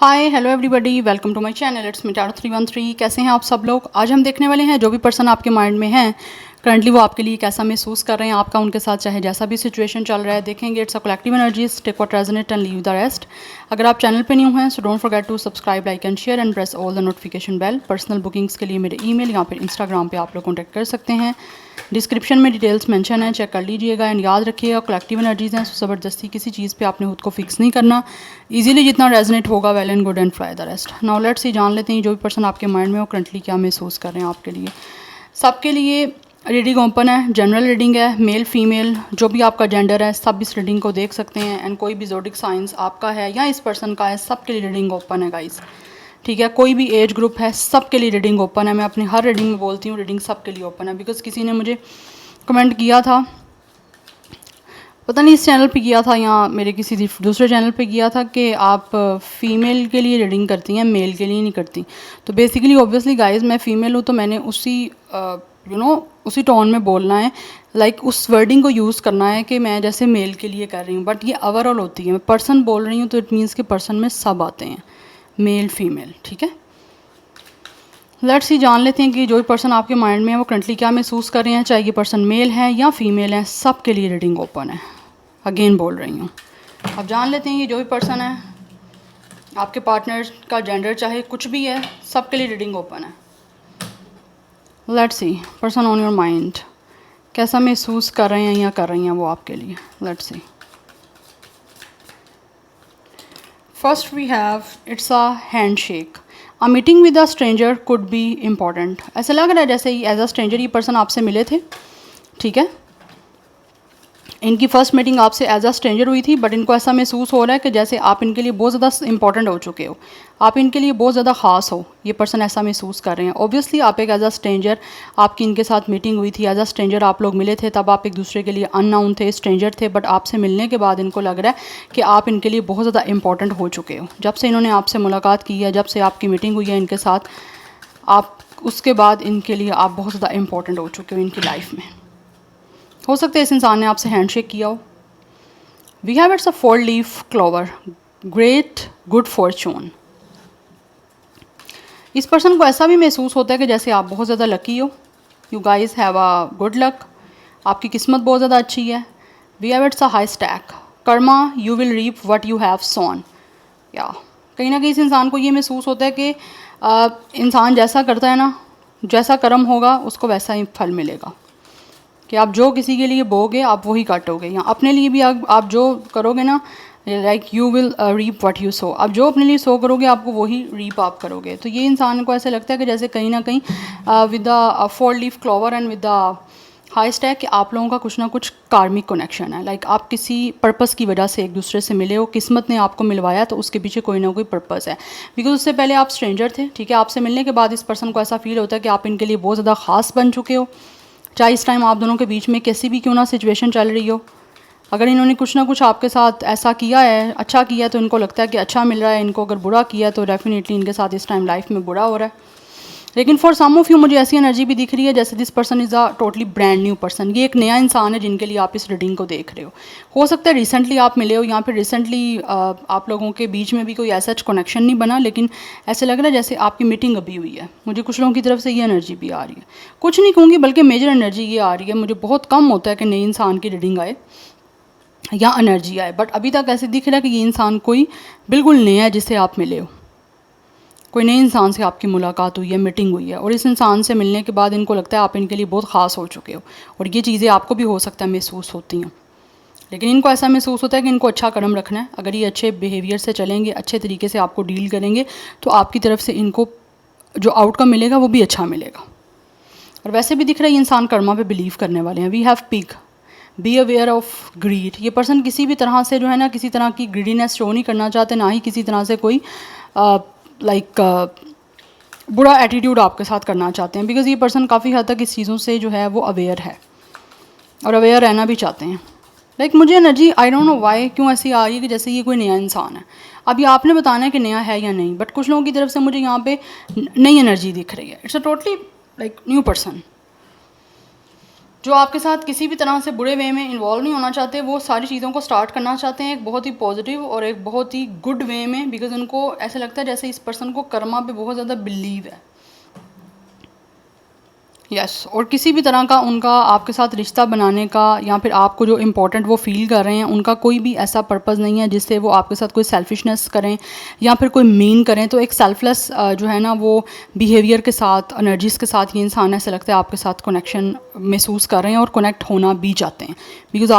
Hi hello everybody, welcome to my channel. It's me Taro 313। कैसे हैं आप सब लोग। आज हम देखने वाले हैं जो भी पर्सन आपके माइंड में है करंटली वो आपके लिए कैसा महसूस कर रहे हैं, आपका उनके साथ चाहे जैसा भी सिचुएशन चल रहा है। देखेंगे it's a collective energies, take what resonate and leave the rest. अगर आप चैनल पे न्यू हैं so don't forget to subscribe, like and share and press all the notification bell. Personal bookings के लिए मेरे ईमेल या फिर इंस्टाग्राम पे आप लोग कॉन्टैक्ट कर सकते हैं। डिस्क्रिप्शन में डिटेल्स मेंशन है, चेक कर लीजिएगा। एंड याद रखिएगा कलेक्टिव एनर्जीज़ हैं, सो ज़बरदस्ती किसी चीज़ पे आपने खुद को फिक्स नहीं करना। इजीली जितना रेजोनेट होगा well and good and fry the rest. Now let's see, जान लेते हैं जो भी पर्सन आपके माइंड में हो करंटली क्या महसूस कर रहे हैं आपके लिए। सबके लिए रीडिंग ओपन है, जनरल रीडिंग है, मेल फीमेल जो भी आपका जेंडर है सब इस रीडिंग को देख सकते हैं। एंड कोई भी ज़ोडिक साइंस आपका है या इस पर्सन का है, सबके लिए रीडिंग ओपन है गाइस। ठीक है, कोई भी एज ग्रुप है सबके लिए रीडिंग ओपन है। मैं अपनी हर रीडिंग में बोलती हूँ रीडिंग सबके लिए ओपन है। बिकॉज किसी ने मुझे कमेंट किया था, पता नहीं इस चैनल पे किया था या मेरे किसी दूसरे चैनल पे किया था कि आप फीमेल के लिए रीडिंग करती हैं, मेल के लिए नहीं करती। तो बेसिकली ऑब्वियसली गाइस मैं फ़ीमेल हूँ तो मैंने उसी उसी टोन में बोलना है, लाइक उस वर्डिंग को यूज़ करना है कि मैं जैसे मेल के लिए कर रही हूँ। बट ये ओवरऑल होती है, मैं पर्सन बोल रही हूँ तो इट मीन्स कि पर्सन में सब आते हैं, मेल फीमेल। ठीक है, लेट्स ही जान लेते हैं कि जो भी पर्सन आपके माइंड में है वो करंटली क्या महसूस कर रहे हैं, चाहे ये पर्सन मेल है या फीमेल है, सबके लिए रीडिंग ओपन है। अगेन बोल रही हूँ, अब जान लेते हैं कि जो भी पर्सन है आपके पार्टनर का जेंडर चाहे कुछ भी है, सबके लिए रीडिंग ओपन है। Let's see person on your mind कैसा महसूस कर रहे हैं या कर रही हैं वो आपके लिए। Let's see, first we have it's a handshake. A meeting with a stranger could be important. ऐसा लग रहा है जैसे एज अ स्ट्रेंजर ये पर्सन आपसे मिले थे। ठीक है, इनकी फर्स्ट मीटिंग आपसे एज अ स्ट्रेंजर हुई थी, बट इनको ऐसा महसूस हो रहा है कि जैसे आप इनके लिए बहुत ज़्यादा इंपॉर्टेंट हो चुके हो, आप इनके लिए बहुत ज़्यादा ख़ास हो। ये पर्सन ऐसा महसूस कर रहे हैं। ऑब्वियसली आप एक एज अ स्ट्रेंजर, आपकी इनके साथ मीटिंग हुई थी, एज अ स्ट्रेंजर आप लोग मिले थे, तब आप एक दूसरे के लिए अननाउन थे, स्ट्रेंजर थे। बट आपसे मिलने के बाद इनको लग रहा है कि आप इनके लिए बहुत ज़्यादा इंपॉर्टेंट हो चुके हो। जब से इन्होंने आपसे मुलाकात की है, जब से आपकी मीटिंग हुई है इनके साथ, आप उसके बाद इनके लिए आप बहुत ज़्यादा इंपॉर्टेंट हो चुके हो इनकी लाइफ में। हो सकता है इस इंसान ने आपसे हैंडशेक किया हो। We have it's a 4-leaf clover, great good fortune। इस पर्सन को ऐसा भी महसूस होता है कि जैसे आप बहुत ज़्यादा लकी हो, you guys have a good luck, आपकी किस्मत बहुत ज़्यादा अच्छी है। We have it's a high stack, karma you will reap what you have sown. या कहीं ना कहीं इस इंसान को ये महसूस होता है कि इंसान जैसा करता है ना, जैसा कर्म होगा उसको वैसा ही फल मिलेगा। कि आप जो किसी के लिए बोगे आप वही काटोगे, या अपने लिए भी आप जो करोगे ना, like you will reap what you sow. आप जो अपने लिए सो करोगे आपको वही रीप आप करोगे। तो ये इंसान को ऐसा लगता है कि जैसे कहीं ना कहीं with the 4-leaf clover and with the high stack कि आप लोगों का कुछ ना कुछ कार्मिक कनेक्शन है। लाइक आप किसी पर्पस की वजह से एक दूसरे से मिले हो, किस्मत ने आपको मिलवाया तो उसके पीछे कोई ना कोई पर्पस है। बिकॉज उससे पहले आप स्ट्रेंजर थे। ठीक है, आपसे मिलने के बाद इस पर्सन को ऐसा फील होता है कि आप इनके लिए बहुत ज़्यादा ख़ास बन चुके हो। चाहे इस टाइम आप दोनों के बीच में कैसी भी क्यों ना सिचुएशन चल रही हो, अगर इन्होंने कुछ ना कुछ आपके साथ ऐसा किया है, अच्छा किया है, तो इनको लगता है कि अच्छा मिल रहा है। इनको अगर बुरा किया तो डेफिनेटली इनके साथ इस टाइम लाइफ में बुरा हो रहा है। लेकिन फॉर सम ऑफ यू मुझे ऐसी एनर्जी भी दिख रही है जैसे this person is a totally brand new person. ये एक नया इंसान है जिनके लिए आप इस रीडिंग को देख रहे हो सकता है रिसेंटली आप मिले हो या फिर रिसेंटली आप लोगों के बीच में भी कोई ऐसा कनेक्शन नहीं बना, लेकिन ऐसे लग रहा है जैसे आपकी मीटिंग अभी हुई है। मुझे कुछ लोगों की तरफ से ये एनर्जी भी आ रही है, कुछ नहीं कहूँगी बल्कि मेजर एनर्जी ये आ रही है। मुझे बहुत कम होता है कि नए इंसान की रीडिंग आए या एनर्जी आए, बट अभी तक ऐसे दिख रहा है कि ये इंसान कोई बिल्कुल नया है जिससे आप मिले हो। कोई नए इंसान से आपकी मुलाकात हुई है, मीटिंग हुई है, और इस इंसान से मिलने के बाद इनको लगता है आप इनके लिए बहुत ख़ास हो चुके हो। और ये चीज़ें आपको भी हो सकता है महसूस होती हैं, लेकिन इनको ऐसा महसूस होता है कि इनको अच्छा कदम रखना है। अगर ये अच्छे बिहेवियर से चलेंगे, अच्छे तरीके से आपको डील करेंगे, तो आपकी तरफ से इनको जो आउटकम मिलेगा वो भी अच्छा मिलेगा। और वैसे भी दिख रहा है ये इंसान कर्मा पे बिलीव करने वाले हैं। We have pig, be aware of greed. ये पर्सन किसी भी तरह से जो है ना, किसी तरह की ग्रीडीनेस शो नहीं करना चाहते, ना ही किसी तरह से कोई बुरा एटीट्यूड आपके साथ करना चाहते हैं। बिकॉज ये पर्सन काफ़ी हद तक इस चीज़ों से जो है वो अवेयर है और अवेयर रहना भी चाहते हैं। लाइक मुझे energy I don't know why क्यों ऐसी आ रही है कि जैसे ये कोई नया इंसान है। अब ये आपने बताना है कि नया है या नहीं, बट कुछ लोगों की तरफ से मुझे यहाँ पे नई एनर्जी दिख रही है। It's a totally like new person. जो आपके साथ किसी भी तरह से बुरे वे में इन्वॉल्व नहीं होना चाहते, वो सारी चीज़ों को स्टार्ट करना चाहते हैं एक बहुत ही पॉजिटिव और एक बहुत ही गुड वे में, बिकॉज उनको ऐसा लगता है जैसे इस पर्सन को कर्मा पे बहुत ज़्यादा बिलीव है। यस और किसी भी तरह का उनका आपके साथ रिश्ता बनाने का या फिर आपको जो इम्पोर्टेंट वो फील कर रहे हैं, उनका कोई भी ऐसा पर्पज़ नहीं है जिससे वो आपके साथ कोई सेल्फिशनेस करें या फिर कोई मीन करें। तो एक सेल्फलेस जो है ना वो बिहेवियर के साथ, एनर्जीज़ के साथ ये इंसान ऐसा लगता है आपके साथ कनेक्शन महसूस कर रहे हैं और कनेक्ट होना भी चाहते हैं, बिकॉज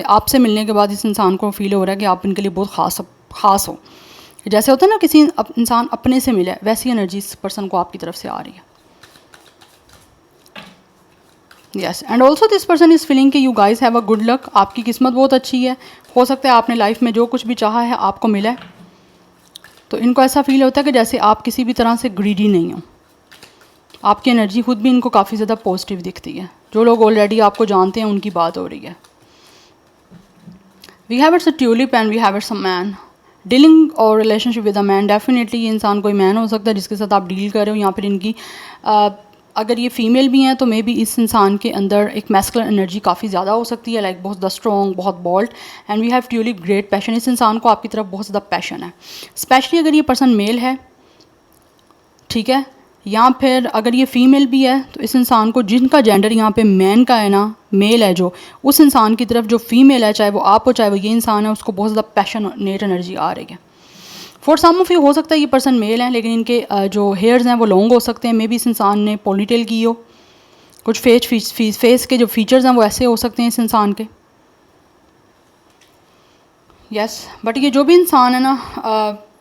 आपसे मिलने के बाद इस इंसान को फील हो रहा है कि आप इनके लिए बहुत ख़ास हो। जैसे होता है ना किसी इंसान अपने से मिले, वैसी एनर्जी इस पर्सन को आपकी तरफ से आ रही है। Yes and also this person is feeling कि you guys have a good luck, आपकी किस्मत बहुत अच्छी है, हो सकता है आपने लाइफ में जो कुछ भी चाहा है आपको मिला है। तो इनको ऐसा फील होता है कि जैसे आप किसी भी तरह से ग्रीडी नहीं हो, आपकी एनर्जी खुद भी इनको काफ़ी ज़्यादा पॉजिटिव दिखती है। जो लोग ऑलरेडी आपको जानते हैं उनकी बात हो रही है। We have it's a tulip and we have it's a man dealing और relationship with a man. Definitely ये इंसान कोई मैन हो सकता है जिसके साथ आप डील कर रहे हो, या फिर इनकी अगर ये फीमेल भी हैं तो मे बी इस इंसान के अंदर एक मैस्कुलिन एनर्जी काफ़ी ज़्यादा हो सकती है, लाइक बहुत ज़्यादा स्ट्रॉन्ग, बहुत bold. And we have tulip great passion, इस इंसान को आपकी तरफ बहुत ज़्यादा पैशन है, स्पेशली अगर ये पर्सन मेल है, ठीक है, या फिर अगर ये फीमेल भी है तो इस इंसान को, जिनका जेंडर यहाँ पे मैन का है ना, मेल है, जो उस इंसान की तरफ जो फीमेल है, चाहे वो आप हो चाहे वो ये इंसान है, उसको बहुत ज़्यादा पैशनेट एनर्जी आ रही है। फॉर सम ऑफ यू हो सकता है ये पर्सन मेल है लेकिन इनके जो हेयर्स हैं वो लॉन्ग हो सकते हैं, मे बी इस इंसान ने पोनीटेल की हो, कुछ फेस के जो फीचर्स हैं वो ऐसे हो सकते हैं इस इंसान के। यस बट ये जो भी इंसान है ना,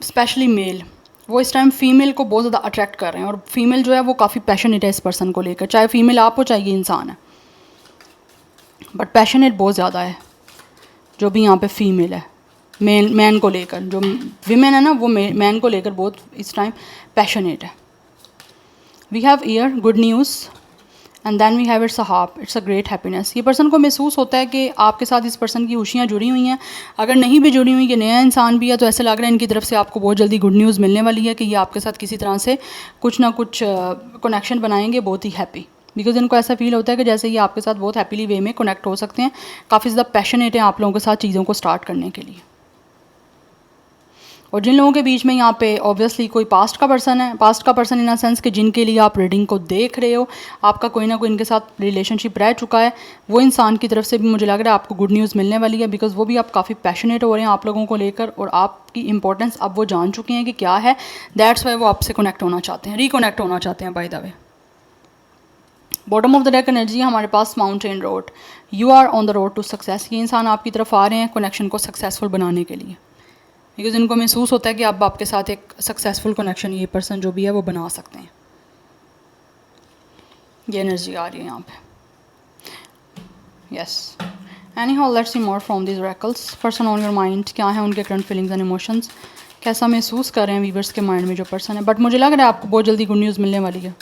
स्पेशली मेल, वो इस टाइम फीमेल को बहुत ज़्यादा अट्रैक्ट कर रहे हैं, और फीमेल जो है वो काफ़ी पैशनेट है इस पर्सन को लेकर, चाहे फीमेल आप हो चाहे ये इंसान है, बट पैशनेट बहुत ज़्यादा है जो भी यहाँ पे फीमेल है। मैन को लेकर, जो विमेन है ना वो मैन को लेकर बहुत इस टाइम पैशनेट है। We have year good news and then we have it's a harp, it's a great happiness. ये पर्सन को महसूस होता है कि आपके साथ इस पर्सन की खुशियाँ जुड़ी हुई हैं। अगर नहीं भी जुड़ी हुई, कि नया इंसान भी है, तो ऐसा लग रहा है इनकी तरफ से आपको बहुत जल्दी गुड न्यूज़ मिलने वाली है कि ये आपके साथ किसी तरह से कुछ ना कुछ कनेक्शन बनाएंगे, बहुत ही हैप्पी, बिकॉज इनको ऐसा फील होता है कि जैसे ये आपके साथ बहुत हैप्पीली वे में कनेक्ट हो सकते हैं, काफ़ी ज़्यादा पैशनेट हैं आप लोगों के साथ चीज़ों को स्टार्ट करने के लिए। और जिन लोगों के बीच में यहाँ पे ऑब्वियसली कोई पास्ट का पर्सन है, पास्ट का पर्सन इन अ सेंस कि जिनके लिए आप रीडिंग को देख रहे हो, आपका कोई ना कोई इनके साथ रिलेशनशिप रह चुका है, वो इंसान की तरफ से भी मुझे लग रहा है आपको गुड न्यूज़ मिलने वाली है, बिकॉज वो भी आप काफ़ी पैशनेट हो रहे हैं आप लोगों को लेकर, और आपकी इंपॉर्टेंस अब वो जान चुके हैं कि क्या है। दैट्स वाई वो आपसे कनेक्ट होना चाहते हैं, रिकनेक्ट होना चाहते हैं। By the way, bottom of the deck energy हमारे पास mountain road, you are on the road to success. ये इंसान आपकी तरफ आ रहे हैं कनेक्शन को सक्सेसफुल बनाने के लिए, बिकॉज इनको महसूस होता है कि अब आपके साथ एक सक्सेसफुल कनेक्शन ये पर्सन जो भी है वो बना सकते हैं। ये एनर्जी आ रही है यहाँ पे। Yes anyhow let's see more from this oracles. Person on your mind, क्या है उनके करंट फीलिंग्स एंड इमोशंस, कैसा महसूस कर रहे हैं वीवर्स के माइंड में जो पर्सन है। बट मुझे लग रहा है आपको बहुत जल्दी गुड न्यूज़ मिलने वाली है,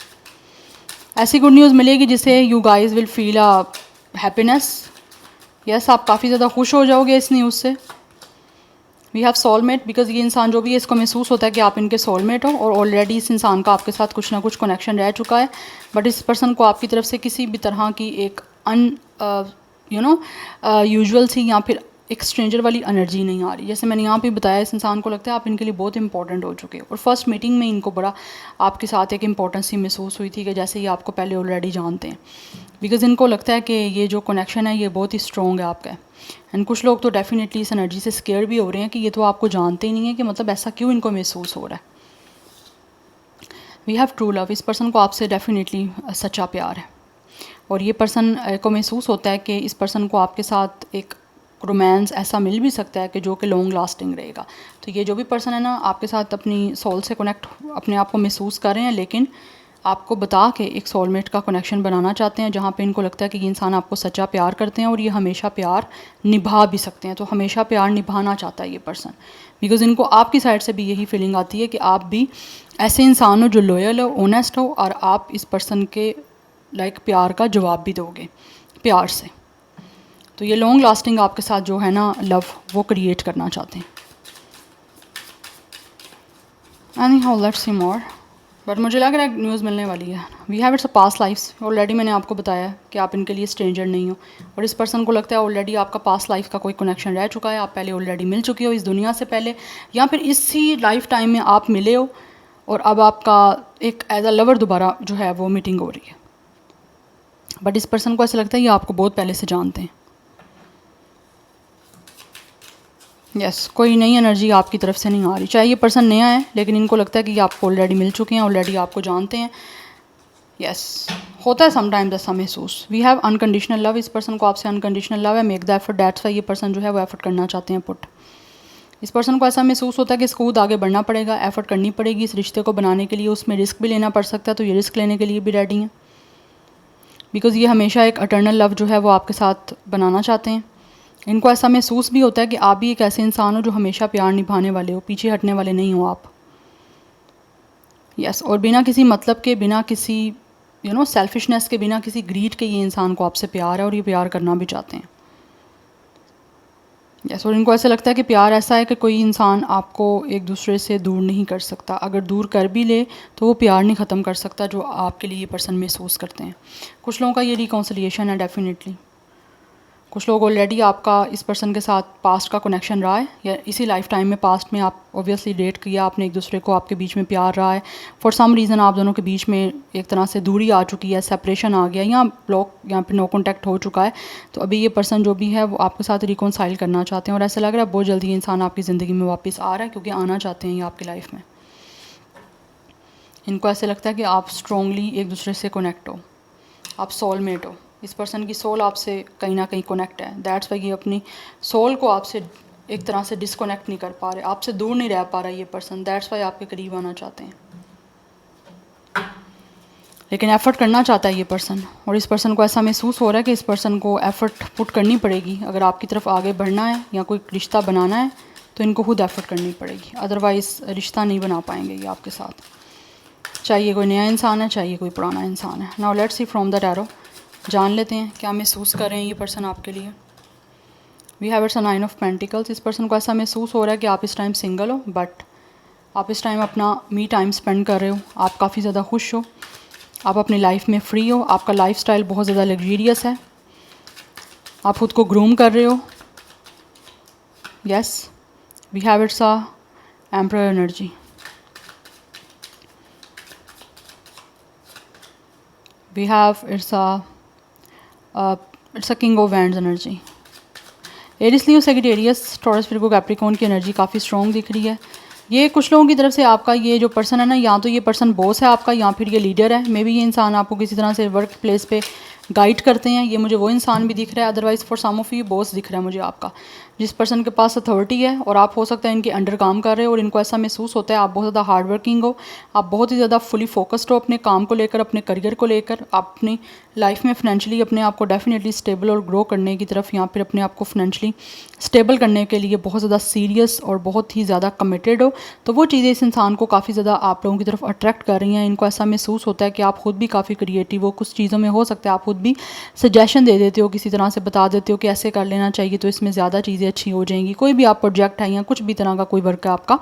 ऐसी गुड न्यूज़ मिलेगी जिससे you guys will feel a happiness. Yes आप काफ़ी ज़्यादा खुश हो जाओगे इस न्यूज़ से। वी हैव सोलमेट, बिकॉज ये इंसान जो भी है इसको महसूस होता है कि आप इनके सोलमेट हो, और ऑलरेडी इस इंसान का आपके साथ कुछ ना कुछ कनेक्शन रह चुका है, बट इस पर्सन को आपकी तरफ से किसी भी तरह की एक यूजुअल सी या फिर एक स्ट्रेंजर वाली एनर्जी नहीं आ रही। जैसे मैंने यहाँ पे बताया, इस इंसान को लगता है आप इनके लिए बहुत इंपॉर्टेंट हो चुके हो, और फर्स्ट मीटिंग में इनको बड़ा आपके साथ एक इंपॉर्टेंस सी महसूस हुई थी कि जैसे ये आपको पहले ऑलरेडी जानते हैं, बिकॉज इनको लगता है कि ये जो कनेक्शन है ये बहुत ही स्ट्रॉन्ग है आपका। एंड कुछ लोग तो डेफिनेटली इस एनर्जी से स्केयर भी हो रहे हैं कि ये तो आपको जानते ही नहीं है, कि मतलब ऐसा क्यों इनको महसूस हो रहा है। वी हैव ट्रू लव, इस पर्सन को आपसे डेफिनेटली सच्चा प्यार है, और ये पर्सन को महसूस होता है कि इस पर्सन को आपके साथ एक रोमांस ऐसा मिल भी सकता है कि जो कि लॉन्ग लास्टिंग रहेगा। तो ये जो भी पर्सन है ना, आपके साथ अपनी सोल से कनेक्ट अपने आप को महसूस कर रहे हैं, लेकिन आपको बता के एक सोलमेट का कनेक्शन बनाना चाहते हैं, जहाँ पे इनको लगता है कि ये इंसान आपको सच्चा प्यार करते हैं और ये हमेशा प्यार निभा भी सकते हैं। तो हमेशा प्यार निभाना चाहता है ये पर्सन, बिकॉज इनको आपकी साइड से भी यही फीलिंग आती है कि आप भी ऐसे इंसान हो जो लॉयल हो, ऑनेस्ट हो, और आप इस पर्सन के लाइक प्यार का जवाब भी दोगे प्यार से। तो ये लॉन्ग लास्टिंग आपके साथ जो है ना लव, वो क्रिएट करना चाहते हैं। Anyhow let's see more. But मुझे लग रहा है न्यूज़ मिलने वाली है। We have it's a past life's, already मैंने आपको बताया कि आप इनके लिए स्ट्रेंजर नहीं हो, और इस पर्सन को लगता है ऑलरेडी आपका पास्ट लाइफ का कोई कनेक्शन रह चुका है, आप पहले ऑलरेडी मिल चुके हो इस दुनिया से पहले, या फिर इसी लाइफ टाइम में आप मिले हो और अब आपका एक एज अ लवर दोबारा जो है वो मीटिंग हो रही है। बट इस पर्सन को ऐसा लगता है ये आपको बहुत पहले से जानते हैं। यस कोई नई एनर्जी आपकी तरफ से नहीं आ रही, चाहे ये पर्सन नया है लेकिन इनको लगता है कि ये आपको ऑलरेडी मिल चुके हैं, ऑलरेडी आपको जानते हैं। यस होता है समटाइम्स ऐसा महसूस। वी हैव अनकंडीशनल लव, इस पर्सन को आपसे अनकंडीशनल लव है। Make the effort, that's why ये पर्सन जो है वो एफर्ट करना चाहते हैं पुट। इस पर्सन को ऐसा महसूस होता है कि इसको खुद आगे बढ़ना पड़ेगा, एफर्ट करनी पड़ेगी इस रिश्ते को बनाने के लिए, उसमें रिस्क भी लेना पड़ सकता है, तो ये रिस्क लेने के लिए भी रेडी हैं बिकॉज़ ये हमेशा एक अटर्नल लव जो है वो आपके साथ बनाना चाहते हैं। इनको ऐसा महसूस भी होता है कि आप भी एक ऐसे इंसान हो जो हमेशा प्यार निभाने वाले हो, पीछे हटने वाले नहीं हो आप। यस और बिना किसी मतलब के, बिना किसी सेल्फिशनेस के, बिना किसी ग्रीड के ये इंसान को आपसे प्यार है और ये प्यार करना भी चाहते हैं। यस और इनको ऐसा लगता है कि प्यार ऐसा है कि कोई इंसान आपको एक दूसरे से दूर नहीं कर सकता, अगर दूर कर भी ले तो वो प्यार नहीं ख़त्म कर सकता जो आपके लिए ये पर्सन महसूस करते हैं। कुछ लोगों का ये रिकॉन्सिलिएशन है डेफिनेटली। कुछ लोग ऑलरेडी आपका इस पर्सन के साथ पास्ट का कनेक्शन रहा है, या इसी लाइफ टाइम में पास्ट में आप ऑब्वियसली डेट किया आपने एक दूसरे को, आपके बीच में प्यार रहा है, फॉर सम रीज़न आप दोनों के बीच में एक तरह से दूरी आ चुकी है, सेपरेशन आ गया या ब्लॉक यहाँ पे नो कॉन्टैक्ट हो चुका है, तो अभी ये पर्सन जो भी है वो आपके साथ रिकॉन्साइल करना चाहते हैं और ऐसा लग रहा है बहुत जल्दी ये इंसान आपकी ज़िंदगी में वापस आ रहा है, क्योंकि आना चाहते हैं ये आपकी लाइफ में। इनको ऐसे लगता है कि आप स्ट्रॉन्गली एक दूसरे से कनेक्ट हो, आप सोलमेट हो, इस पर्सन की सोल आपसे कहीं ना कहीं कनेक्ट है। दैट्स वाई ये अपनी सोल को आपसे एक तरह से डिसकनेक्ट नहीं कर पा रहे, आपसे दूर नहीं रह पा रहा ये पर्सन। दैट्स वाई आपके करीब आना चाहते हैं, लेकिन एफ़र्ट करना चाहता है ये पर्सन, और इस पर्सन को ऐसा महसूस हो रहा है कि इस पर्सन को एफ़र्ट पुट करनी पड़ेगी। अगर आपकी तरफ आगे बढ़ना है या कोई रिश्ता बनाना है तो इनको खुद एफ़र्ट करनी पड़ेगी, अदरवाइज़ रिश्ता नहीं बना पाएंगे ये आपके साथ, चाहे ये कोई नया इंसान है चाहे ये कोई पुराना इंसान है। Now let's see from the tarot, जान लेते हैं क्या महसूस कर रहे हैं ये पर्सन आपके लिए। We have it's a 9 of pentacles. इस पर्सन को ऐसा महसूस हो रहा है कि आप इस टाइम सिंगल हो, बट आप इस टाइम अपना मी टाइम स्पेंड कर रहे हो, आप काफ़ी ज़्यादा खुश हो, आप अपनी लाइफ में फ्री हो, आपका लाइफस्टाइल बहुत ज़्यादा लग्जरियस है, आप खुद को ग्रूम कर रहे हो। Yes we have it's a emperor energy. We have it's a king of wands energy. Aries Leo Sagittarius Taurus Virgo Capricorn की एनर्जी काफ़ी स्ट्रॉन्ग दिख रही है। ये कुछ लोगों की तरफ से आपका ये जो पर्सन है ना, या तो ये पर्सन बॉस है आपका या फिर ये लीडर है। मे बी ये इंसान आपको किसी तरह से वर्क प्लेस पे गाइड करते हैं, ये मुझे वो इंसान भी दिख रहा है। Otherwise for some of you boss दिख रहा है मुझे आपका, जिस पर्सन के पास अथॉरिटी है और आप हो सकता है इनके अंडर काम कर रहे हो, और इनको ऐसा महसूस होता है आप बहुत ज़्यादा हार्ड वर्किंग हो, आप बहुत ही ज़्यादा फुली फोकस्ड हो अपने काम को लेकर, अपने करियर को लेकर, आप अपनी लाइफ में फाइनेंशियली अपने आप को डेफिनेटली स्टेबल और ग्रो करने की तरफ, या फिर अपने आप को फाइनेंशियली स्टेबल करने के लिए बहुत ज़्यादा सीरियस और बहुत ही ज़्यादा कमिटेड हो। तो वो चीज़ें इस इंसान को काफ़ी ज़्यादा आप लोगों की तरफ अट्रैक्ट कर रही हैं। इनको ऐसा महसूस होता है कि आप खुद भी काफ़ी क्रिएटिव हो, कुछ चीज़ों में हो सकता है आप खुद भी सजेशन दे देते हो, किसी तरह से बता देते हो कि ऐसे कर लेना चाहिए तो इसमें ज़्यादा चीज़ें अच्छी हो जाएंगी। कोई भी आप प्रोजेक्ट है या कुछ भी तरह का कोई वर्क है आपका,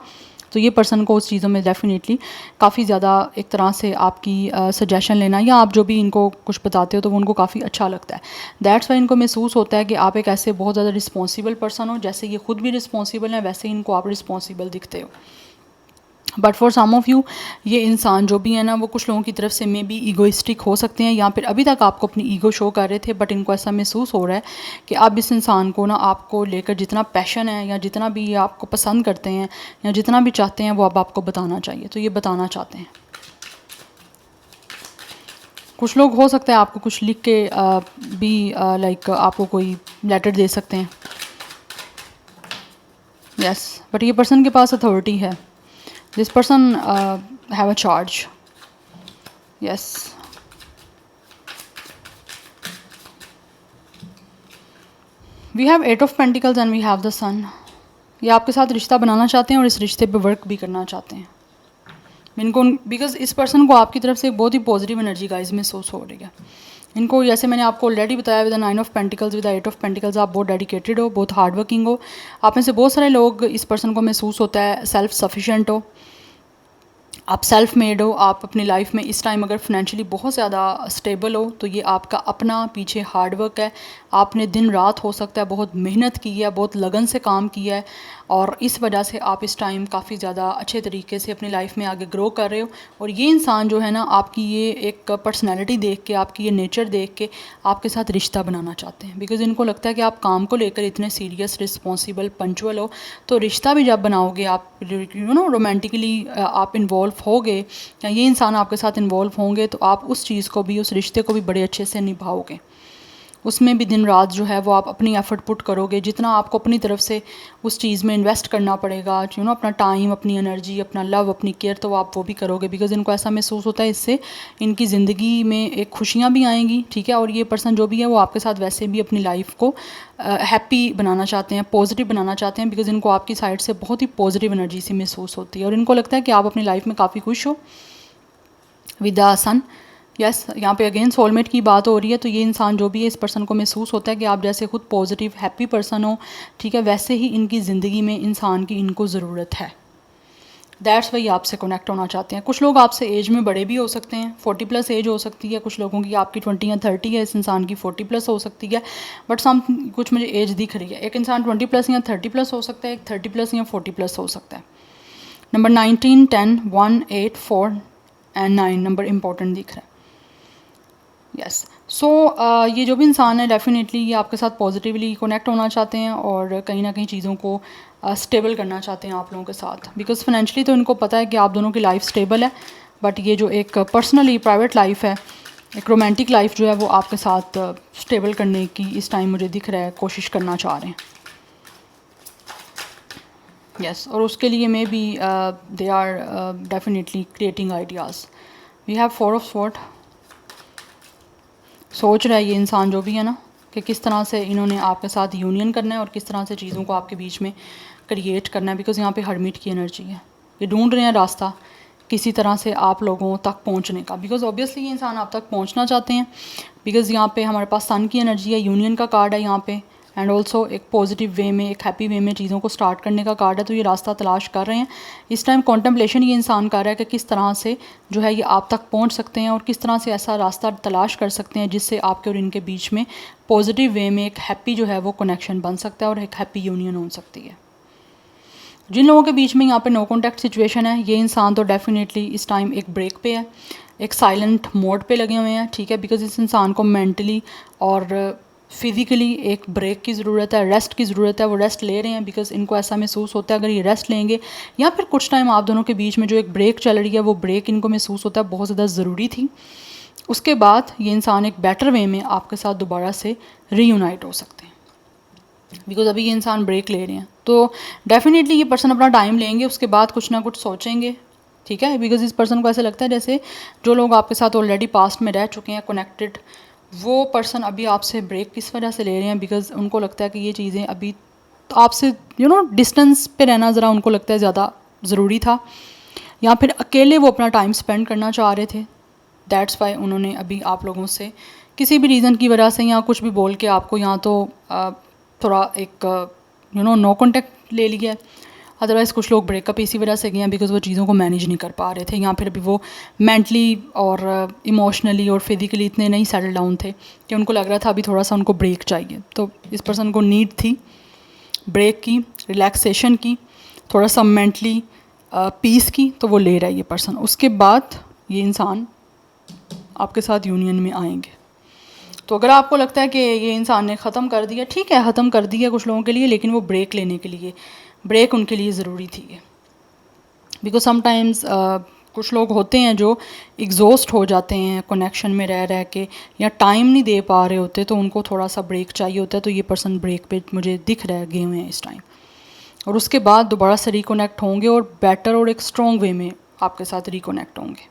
तो ये पर्सन को उस चीज़ों में डेफिनेटली काफ़ी ज़्यादा एक तरह से आपकी सजेशन लेना या आप जो भी इनको कुछ बताते हो तो वो उनको काफ़ी अच्छा लगता है। दैट्स वाई इनको महसूस होता है कि आप एक ऐसे बहुत ज़्यादा रिस्पॉन्सिबल पर्सन हो, जैसे ये खुद भी रिस्पॉन्सिबल हैं वैसे ही इनको आप रिस्पॉन्सिबल दिखते हो। But for some of you ये इंसान जो भी है ना, वो कुछ लोगों की तरफ से मे बी ईगोइस्टिक हो सकते हैं, या फिर अभी तक आपको अपनी ईगो शो कर रहे थे, बट इनको ऐसा महसूस हो रहा है कि अब इस इंसान को ना आपको लेकर जितना पैशन है या जितना भी ये आपको पसंद करते हैं या जितना भी चाहते हैं वो अब आपको बताना चाहिए, तो ये बताना चाहते हैं। कुछ लोग हो सकता है आपको कुछ लिख के भी लाइक आपको कोई लेटर दे सकते हैं। यस बट ये पर्सन के पास अथॉरिटी है। This person have a charge. Yes. We have 8 of Pentacles and we have the Sun. ये आपके साथ रिश्ता बनाना चाहते हैं और इस रिश्ते पे वर्क भी करना चाहते हैं। इनको बिकॉज इस पर्सन को आपकी तरफ से एक बहुत ही पॉजिटिव एनर्जी गाइस महसूस हो रही है। इनको जैसे मैंने आपको ऑलरेडी बताया, with 9 of pentacles with 8 of pentacles आप बहुत डेडिकेटेड हो, बहुत हार्ड वर्किंग हो। आप में से बहुत सारे लोग इस पर्सन को महसूस होता है सेल्फ सफिशिएंट हो, आप सेल्फ मेड हो, आप अपनी लाइफ में इस टाइम अगर फाइनेंशियली बहुत ज़्यादा स्टेबल हो तो ये आपका अपना पीछे हार्ड वर्क है। आपने दिन रात हो सकता है बहुत मेहनत की है, बहुत लगन से काम किया है और इस वजह से आप इस टाइम काफ़ी ज़्यादा अच्छे तरीके से अपनी लाइफ में आगे ग्रो कर रहे हो। और ये इंसान जो है ना, आपकी ये एक पर्सनैलिटी देख के, आपकी ये नेचर देख के आपके साथ रिश्ता बनाना चाहते हैं, बिकॉज़ इनको लगता है कि आप काम को लेकर इतने सीरियस, रिस्पॉन्सिबल, पंचुअल हो, तो रिश्ता भी जब बनाओगे आप रोमांटिकली आप इन्वॉल्व होगे या ये इंसान आपके साथ इन्वॉल्व होंगे तो आप उस चीज़ को भी, उस रिश्ते को भी बड़े अच्छे से निभाओगे। उसमें भी दिन रात जो है वो आप अपनी एफ़र्ट पुट करोगे, जितना आपको अपनी तरफ से उस चीज़ में इन्वेस्ट करना पड़ेगा, अपना टाइम, अपनी एनर्जी, अपना लव, अपनी केयर, तो आप वो भी करोगे, बिकॉज़ इनको ऐसा महसूस होता है इससे इनकी ज़िंदगी में एक खुशियाँ भी आएंगी, ठीक है। और ये पर्सन जो भी है वो आपके साथ वैसे भी अपनी लाइफ को हैप्पी बनाना चाहते हैं, पॉजिटिव बनाना चाहते हैं, बिकॉज़ इनको आपकी साइड से बहुत ही पॉजिटिव एनर्जी सी महसूस होती है और इनको लगता है कि आप अपनी लाइफ में काफ़ी खुश हो विद द सन। यस, यहाँ पे अगेन सोलमेट की बात हो रही है, तो ये इंसान जो भी है, इस पर्सन को महसूस होता है कि आप जैसे खुद पॉजिटिव हैप्पी पर्सन हो, ठीक है, वैसे ही इनकी ज़िंदगी में इंसान की इनको ज़रूरत है। दैट्स वाई आपसे कनेक्ट होना चाहते हैं। कुछ लोग आपसे एज में बड़े भी हो सकते हैं, 40+ एज हो सकती है, कुछ लोगों की आपकी 20 या 30 है, इस इंसान की 40+ हो सकती है, बट कुछ मुझे एज दिख रही है। एक इंसान 20+ या 30+ हो सकता है, एक 30+ या 40+ हो सकता है। नंबर 19, 10, 1, 8, 4 एंड 9 नंबर इंपॉर्टेंट दिख रहा है। यस, सो ये जो भी इंसान है डेफिनेटली ये आपके साथ पॉजिटिवली कनेक्ट होना चाहते हैं और कहीं ना कहीं चीज़ों को स्टेबल करना चाहते हैं आप लोगों के साथ, बिकॉज फाइनेंशियली तो इनको पता है कि आप दोनों की लाइफ स्टेबल है, बट ये जो एक पर्सनली प्राइवेट लाइफ है, एक रोमांटिक लाइफ जो है वो आपके साथ स्टेबल करने की इस टाइम मुझे दिख रहा है कोशिश करना चाह रहे हैं। यस, और उसके लिए maybe they are definitely creating ideas. We have 4 of sword. सोच रहा है ये इंसान जो भी है ना कि किस तरह से इन्होंने आपके साथ यूनियन करना है और किस तरह से चीज़ों को आपके बीच में क्रिएट करना है, बिकॉज़ यहाँ पे हर्मिट की एनर्जी है। ये ढूंढ रहे हैं रास्ता किसी तरह से आप लोगों तक पहुँचने का, बिकॉज़ ऑब्वियसली ये इंसान आप तक पहुँचना चाहते हैं, बिकॉज़ यहाँ पे हमारे पास सन की एनर्जी है, यूनियन का कार्ड है यहाँ पे, एंड ऑल्सो एक पॉजिटिव वे में, एक हैप्पी वे में चीज़ों को स्टार्ट करने का कार्ड है। तो ये रास्ता तलाश कर रहे हैं इस टाइम, कॉन्टेम्पलेशन ये इंसान कर रहा है कि किस तरह से जो है ये आप तक पहुंच सकते हैं और किस तरह से ऐसा रास्ता तलाश कर सकते हैं जिससे आपके और इनके बीच में पॉजिटिव वे में एक हैप्पी जो है वो कनेक्शन बन सकता है और एक हैप्पी यूनियन हो सकती है। जिन लोगों के बीच में यहाँ पे नो कॉन्टैक्ट सिचुएशन है, ये इंसान तो डेफिनेटली इस टाइम एक ब्रेक पे है, एक साइलेंट मोड पे लगे हुए हैं, ठीक है, बिकॉज इस इंसान को मेंटली और फिज़िकली एक ब्रेक की ज़रूरत है, रेस्ट की ज़रूरत है। वो रेस्ट ले रहे हैं बिकॉज इनको ऐसा महसूस होता है अगर ये रेस्ट लेंगे या फिर कुछ टाइम आप दोनों के बीच में जो एक ब्रेक चल रही है वो ब्रेक इनको महसूस होता है बहुत ज़्यादा ज़रूरी थी, उसके बाद ये इंसान एक बेटर वे में आपके साथ दोबारा से रीयूनाइट हो सकते हैं, बिकॉज अभी ये इंसान ब्रेक ले रहे हैं। तो डेफिनेटली ये पर्सन अपना टाइम लेंगे, उसके बाद कुछ ना कुछ सोचेंगे, ठीक है, बिकॉज इस पर्सन को ऐसा लगता है जैसे जो लोग आपके साथ ऑलरेडी पास्ट में रह चुके हैं कनेक्टेड, वो पर्सन अभी आपसे ब्रेक किस वजह से ले रहे हैं, बिकॉज उनको लगता है कि ये चीज़ें अभी तो आपसे डिस्टेंस पे रहना ज़रा उनको लगता है ज़्यादा ज़रूरी था, या फिर अकेले वो अपना टाइम स्पेंड करना चाह रहे थे। दैट्स वाई उन्होंने अभी आप लोगों से किसी भी रीज़न की वजह से या कुछ भी बोल के आपको यहाँ तो थोड़ा एक नो कॉन्टेक्ट ले लिया है। अदरवाइज़ कुछ लोग ब्रेकअप इसी वजह से गए हैं बिकॉज़ वो चीज़ों को मैनेज नहीं कर पा रहे थे, या फिर अभी वो मेंटली और इमोशनली और फिज़िकली इतने नहीं सेटल डाउन थे कि उनको लग रहा था अभी थोड़ा सा उनको ब्रेक चाहिए। तो इस पर्सन को नीड थी ब्रेक की, रिलैक्सेशन की, थोड़ा सा मेंटली पीस की, तो वो ले रहा है ये पर्सन। उसके बाद ये इंसान आपके साथ यूनियन में आएंगे। तो अगर आपको लगता है कि ये इंसान ने ख़त्म कर दिया, ठीक है, ख़त्म कर दिया कुछ लोगों के लिए, लेकिन वो ब्रेक लेने के लिए, ब्रेक उनके लिए ज़रूरी थी, बिकॉज समटाइम्स कुछ लोग होते हैं जो एग्जॉस्ट हो जाते हैं कनेक्शन में रह रह के, या टाइम नहीं दे पा रहे होते, तो उनको थोड़ा सा ब्रेक चाहिए होता है। तो ये पर्सन ब्रेक पे मुझे दिख रहे गए हुए हैं इस टाइम, और उसके बाद दोबारा से रिकनेक्ट होंगे और बेटर और एक स्ट्रॉन्ग वे में आपके साथ रिकनेक्ट होंगे।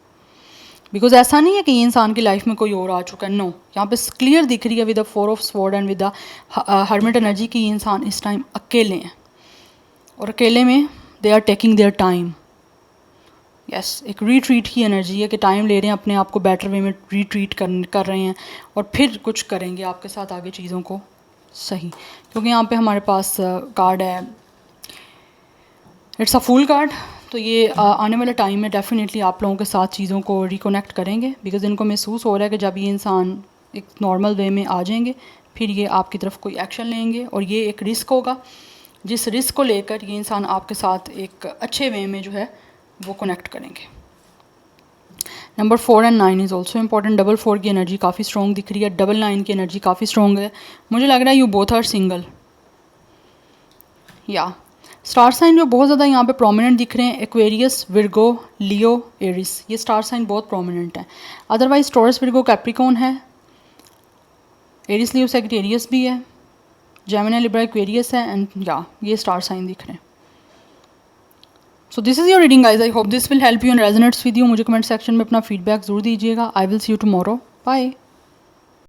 बिकॉज ऐसा नहीं है कि ये इंसान की लाइफ में कोई और आ चुका है, नो, यहाँ पे क्लियर दिख रही है with the 4 of sword and with the hermit energy की ये इंसान इस टाइम अकेले हैं, और अकेले में they are taking their time. Yes, एक रीट्रीट की एनर्जी है कि टाइम ले रहे हैं, अपने आप को बेटर वे में रीट्रीट कर रहे हैं और फिर कुछ करेंगे आपके साथ आगे चीज़ों को सही। क्योंकि यहाँ पे हमारे पास कार्ड है, इट्स अ फूल कार्ड, तो ये आने वाले टाइम में डेफिनेटली आप लोगों के साथ चीज़ों को रिकनेक्ट करेंगे, बिकॉज़ इनको महसूस हो रहा है कि जब ये इंसान एक नॉर्मल वे में आ जाएंगे फिर ये आपकी तरफ कोई एक्शन लेंगे, और ये एक रिस्क होगा जिस रिस्क को लेकर ये इंसान आपके साथ एक अच्छे वे में जो है वो कनेक्ट करेंगे। Number 4 and 9 is also important. Double 4 की एनर्जी काफ़ी स्ट्रॉन्ग दिख रही है, डबल 9 की एनर्जी काफ़ी स्ट्रॉन्ग है। मुझे लग रहा है यू बोथ आर सिंगल। या स्टार साइन जो बहुत ज़्यादा यहाँ पे प्रोमिनेंट दिख रहे हैं, एक्वेरियस, विर्गो, लियो, एरिस, ये स्टार साइन बहुत प्रोमिनेंट हैं। अदरवाइज टॉरस, विर्गो, कैप्रिकॉर्न है, एरिस, लियो, सैजिटेरियस भी है, जेमिनी, लिब्रा, एक्वेरियस है, एंड या ये स्टार साइन दिख रहे हैं। So this is your reading guys. I hope this will help you and resonates with you. मुझे कमेंट सेक्शन में अपना फीडबैक ज़रूर दीजिएगा। I will see you tomorrow. Bye.